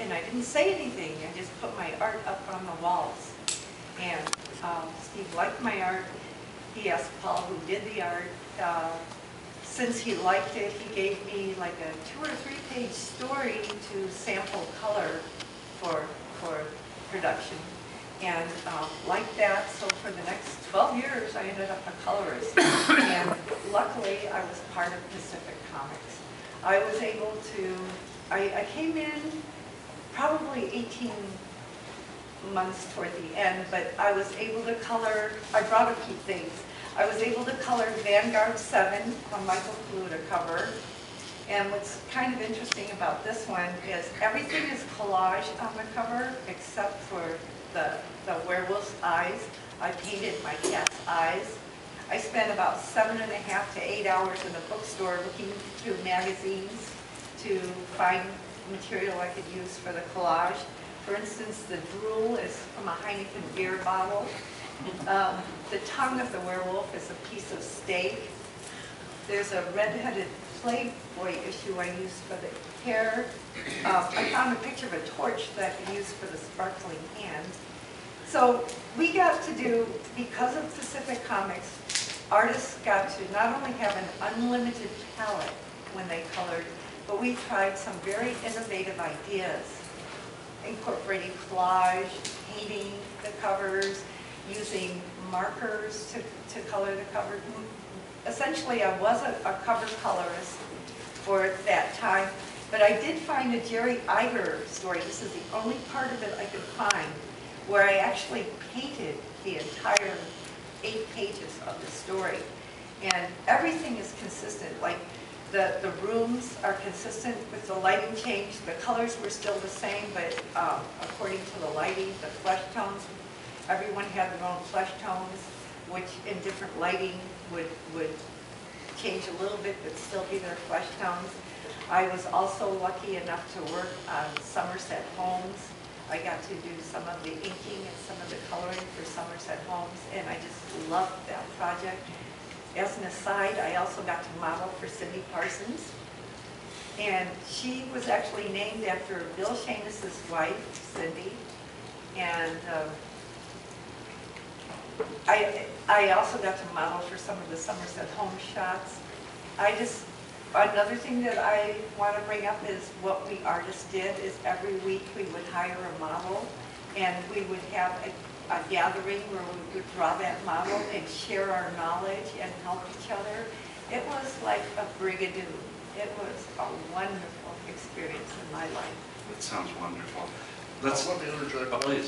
and I didn't say anything. I just put my art up on the walls. And Steve liked my art. He asked Paul, who did the art. Since he liked it, he gave me like a 2 or 3 page story to sample color for production. And like that, so for the next 12 years, I ended up a colorist. And luckily, I was part of Pacific Comics. I was able to, I came in probably 18 months toward the end, but I was able to color, I brought a few things. I was able to color Vanguard 7 on Michael Kaluta cover. And what's kind of interesting about this one is everything is collage on the cover except for the werewolf's eyes. I painted my cat's eyes. I spent about 7.5 to 8 hours in the bookstore looking through magazines to find material I could use for the collage. For instance, the drool is from a Heineken beer bottle. The tongue of the werewolf is a piece of steak. There's a red-headed Playboy issue I used for the hair. I found a picture of a torch that I could use for the sparkling hand. So we got to do, because of Pacific Comics, artists got to not only have an unlimited palette when they colored, but we tried some very innovative ideas, incorporating collage, painting the covers, using markers to color the cover. Essentially, I was a cover colorist for that time, but I did find a Jerry Iger story. This is the only part of it I could find where I actually painted the entire 8 pages of the story. And everything is consistent. Like the rooms are consistent with the lighting change. The colors were still the same, but according to the lighting, the flesh tones, everyone had their own flesh tones, which in different lighting would change a little bit, but still be their flesh tones. I was also lucky enough to work on Somerset Homes. I got to do some of the inking and some of the coloring for Somerset Homes, and I just loved that project. As an aside, I also got to model for Cindy Parsons, and she was actually named after Bill Shamus's wife, Cindy, and I also got to model for some of the Somerset Home shots. Another thing that I want to bring up is what we artists did is every week we would hire a model, and we would have a gathering where we would draw that model and share our knowledge and help each other. It was like a brigadoon. It was a wonderful experience in my life. That sounds wonderful. Let me interject one thing.